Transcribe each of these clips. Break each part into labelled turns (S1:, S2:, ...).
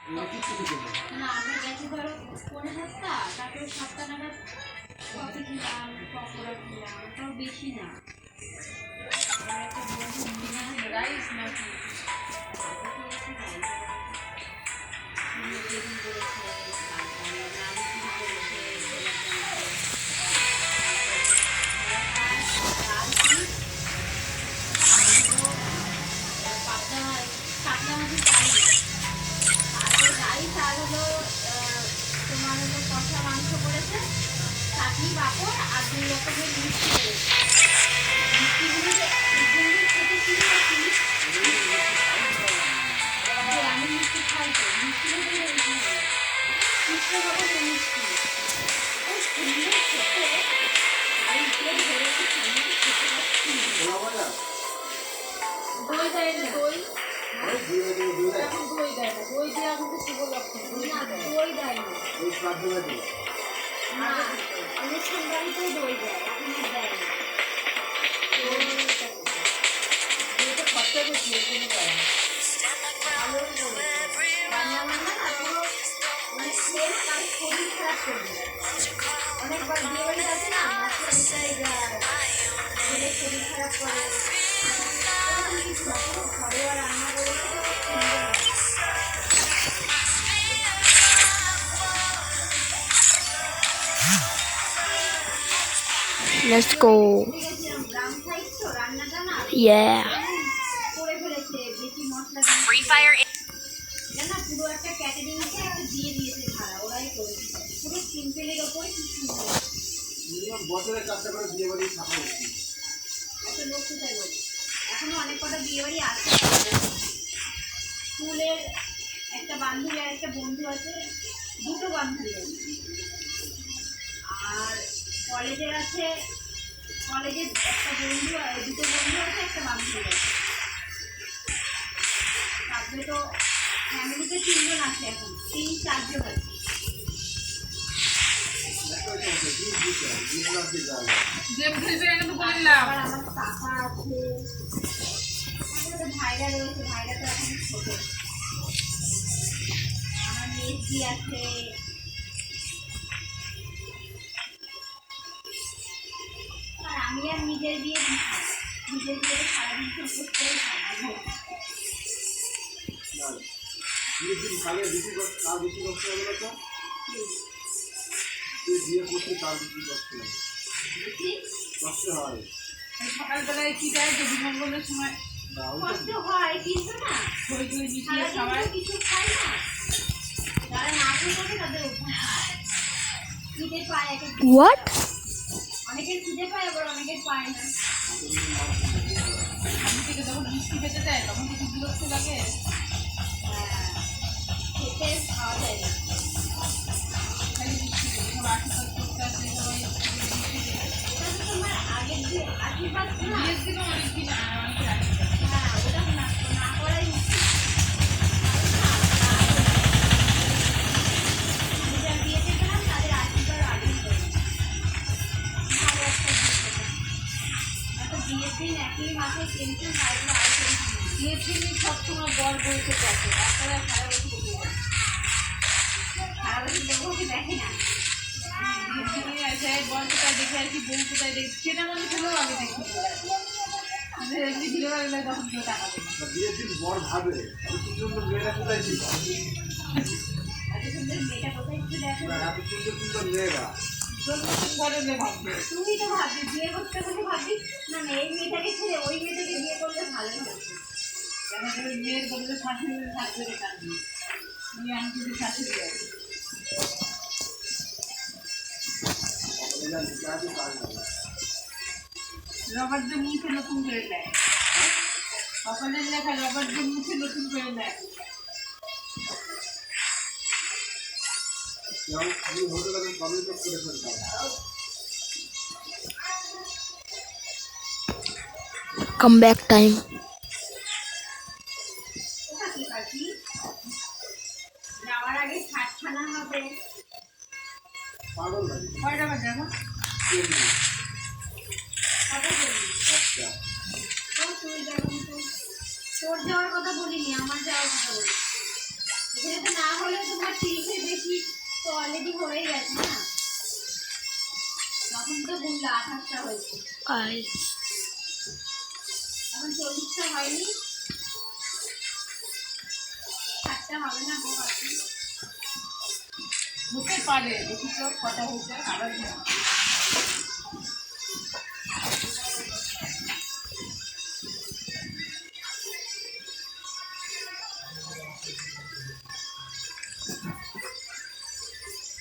S1: না আমরা গেছি ধরো 7:30, তারপরে 7টা নাগাদ কফি খেলাম, পকোড়া খেলাম, তাও বেশি না। রাইস নাকি কাতলা মাছের রাইস আর হলো তোমার হলো কষা মাংস করেছে, চাটনি পাঁপড় আর 2 রকমের মিষ্টি করেছে। মিষ্টিগুলো খেতে শুরু করছি, আমি মিষ্টি খাই তো, মিষ্টিগুলো মিষ্টি হবে তো মিষ্টি খুব সুন্দর খেতে। আমি পেট ভরেছি, সামনে খেতে পাচ্ছি। দই দেয় না, দই এখন দই দেয় না, দই দেওয়া কিন্তু শুভ লক্ষণ। না দই দেয় না, না অনুষ্ঠান বাড়িতেও দই দেয়, এখন আর দেয় না। দইটা খরচা করছি কোনো দেয় না, রান্না বান্না না পুরো মানে খেয়ে তার শরীর খারাপ করবে। অনেকবার বিয়ে বাড়ি আছে না, শরীর খারাপ করে, কিছু না পুরো ঘরোয়া রান্না করে
S2: Let's go. Yeah.
S1: Free Fire না পুরো একটা ক্যাটারিং এ একটা দিয়ে দিয়েছে ভাড়া, ওরাই করেছে পুরো সিম্পলের উপরে। কি সুন্দর মিনিমাম বছরে 4টা করে বিয়ে বাড়ি থাকা উচিত। এত লোক কোথায় বলে, এখনো অনেক কটা বিয়ে বাড়ি আছে। স্কুলের একটা বান্ধবী আর একটা বন্ধু আছে, 2টো বান্ধবী আছে। আর কলেজের আছে, কলেজের একটা বন্ধু, 2টো বন্ধু আছে, একটা বান্ধবী আছে। তারপরে তো ফ্যামিলিতে 3 জন আছে, এখন 3-4 জন আছে। আমার কাকা আছে, ভাইরা রয়েছে, ভাইরা তো এখন ছোট। আমার মেয়েজি আছে, আর আমি আর নিজের বিয়ে সারাদিন করতেই থাকবো। সকালবেলায় কি দেয় দেবী মঙ্গলের সময় কষ্ট হয়, কিন্তু না কিছু খাই না, যারা না খেয়ে তাদের খিদে পায়।
S2: What?
S1: অনেকের খিদে পায়, আবার অনেকের পায় না। আমি থেকে যখন মিষ্টি খেতে দেয় তখন কিছু বিরক্ত লাগে, খেতে খাওয়া যায় না, খালি মিষ্টি খেতে। তোমার আশীর্বাদ করতে আসে সবাই, এটা তো তোমার আগের যে আশীর্বাদ বিয়ের দিন অনেকদিন অনেকের আশীর্বাদ, হ্যাঁ ওটা না করাই উচিত। যারা বিয়েতে গেলাম তাদের আশীর্বাদ আগেই করে, ভালো একটা বিয়ের দিন একই মাথায় টেনশন, তারপরে আর বিয়ের দিনই সবসময় বর বলতে দেখে, তারপরে সারা বছর বলতে দেখে, সারা বছর লোককে দেখে না। বিয়ের দিনে আছে বর কোথায় দেখে আর কি, বউ কোথায় দেখে, সেটা মনে হলেও আগে দেখি এমনি ভিড়ে বাড়লে তখন কেউ টাকা দেবে। বিয়ের দিন বর ভাবে সুন্দর মেয়েটা কোথায় ছিল, মেয়েটা কোথায় ছিল, দেখো এত সুন্দর সুন্দর মেয়েরা তুমি তো ভাবছি বিয়ে করতে করতে ভাবছি না এই মেয়েটাকে ছেড়ে ওই মেয়েটাকে বিয়ে করলে ভালো হতো। মেয়ের বদলে শাশুড়ি থাকবে, মেয়ে আমি যদি শাশুড়ি আছে রবার্ট যে মুখে নতুন করে নেয়, কপালের লেখা রবার্ট যে মুখে নতুন করে নেয়।
S2: Come back time.
S1: যাওয়ার আগে খাটখানা হবে। কয়টা বাজে এখন? তোর যাওয়ার কথা বলিনি, আমার যাওয়ার কথা বলি। যেহেতু না হলে তোমার 30-এর বেশি তো অলরেডি হয়ে গেছে না, তখন তো বললো 28টা হয়েছে,
S2: I
S1: এখন 40টা হয়নি, 7টা হবে না গো বাকি।
S3: হতে পারে, দেখি তো কটা হয়েছে আবার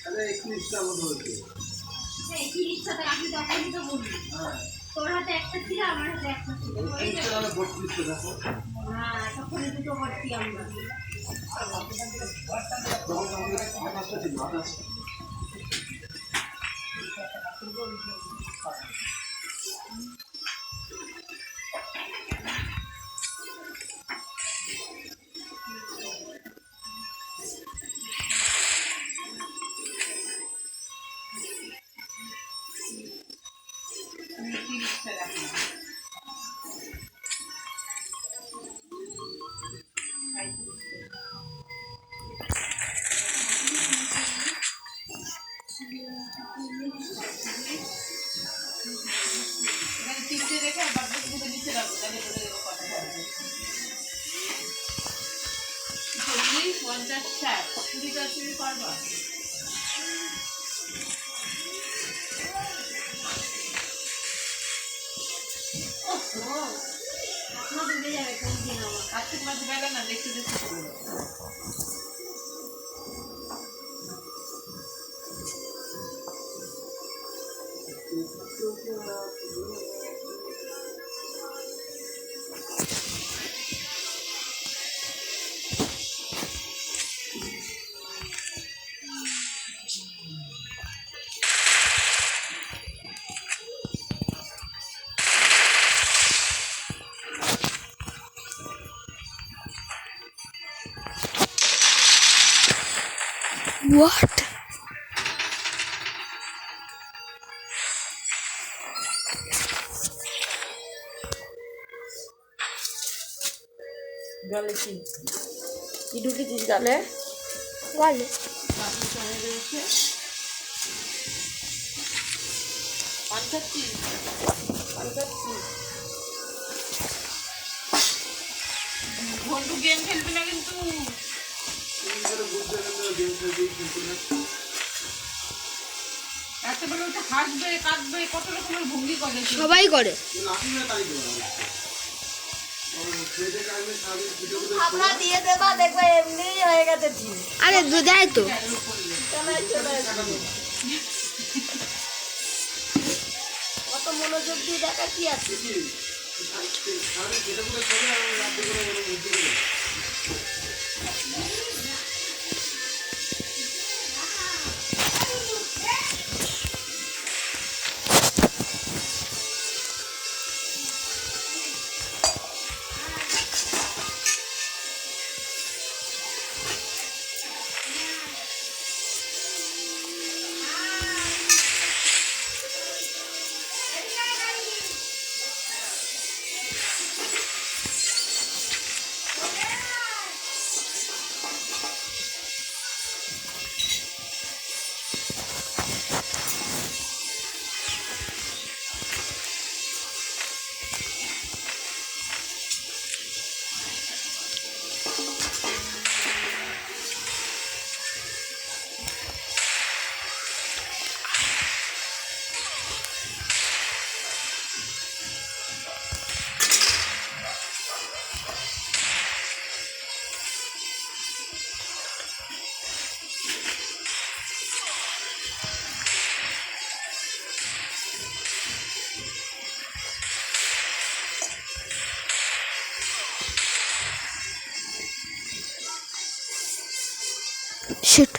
S4: তাহলে 21টা মতো হয়েছে।
S1: এই 30টা তো আপনি তখনই তো বললি,
S4: হ্যাঁ
S1: তোর হাতে একটা ছিল আমার হাতে একটা ছিল, হয়ে
S4: 21টা
S1: গেছে।
S4: তাহলে 32টা দেখো।
S1: হ্যাঁ তখন দুটো করছি আমরা।
S4: তখন আমাদের 28টা ছিল, 28টা।
S3: তুমি 30টা রাখো। এখানে 3টে রেখে আর বাকি দুটো নিচে রাখো, তাহলে বোঝা যাবে কটা হবে। 40, 50, 60, 20টা তুমি পারবা।
S1: এখনো ডুবে যাবে কোন দিন আমার।
S3: কার্তিক মাছ বেলা না, দেখতে দেখতে করবো।
S2: what?
S3: জলে কি কি ঢুকেছিস গালে?
S2: Vale.
S3: বাকি সময় রয়েছে 55 ঘন্টু গেম খেলবি না কিন্তু।
S4: তুমি করে বুঝতে গেলে গেম খেলতেই কিন্তু না।
S3: রাত্রেবেলা উঠে হাসবে কাঁদবে কত রকমের ভঙ্গি করে সে।
S2: সবাই করে।
S4: লাঠি মেরে তাড়িয়ে দেবো না। খেয়ে কাজে সারাদিন ভিডিও করে
S5: আমরা দিয়ে দেবা দেখবে এমনি হয়ে গেছে ঠিক
S2: আরে দেয় তো।
S3: চালের উপরে।
S5: কত মনোযোগ দিয়ে দেখা কি আছে
S4: সারাদিন খেতে করে করে আর রাত্রে করে ওরা বুদ্ধি করে।
S2: Shit.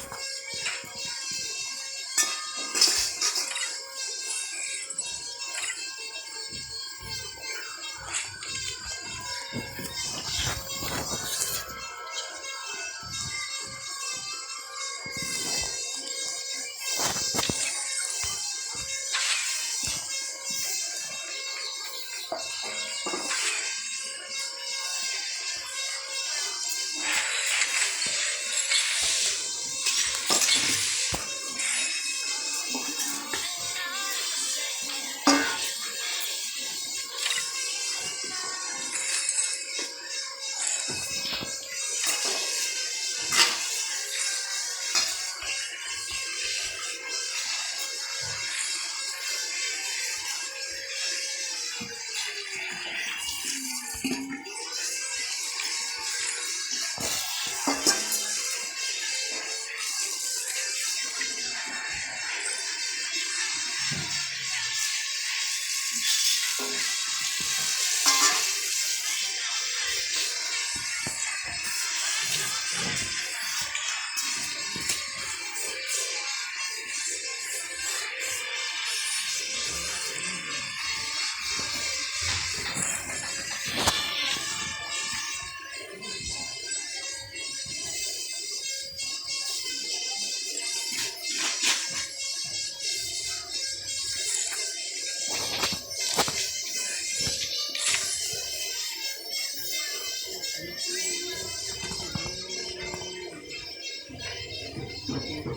S3: আমি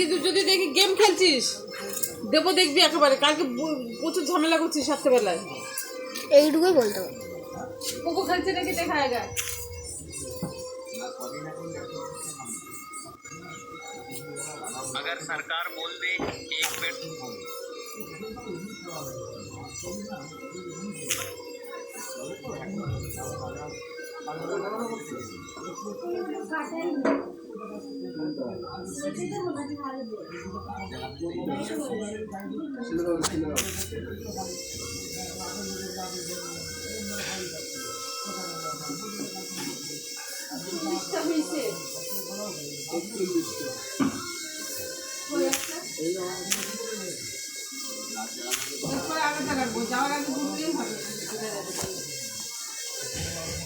S3: কিন্তু যদি দেখি গেম খেলছিস দেবো, দেখবি একেবারে। কালকে প্রচুর ঝামেলা করছিস রাত্রেবেলায়।
S2: এইটুকুই বলতে হবে।
S3: কোকো খেলছে নাকি দেখা যায়।
S6: अगर सरकार बोल दे एक बेड
S3: আগে থাকবো, যাওয়ার আগে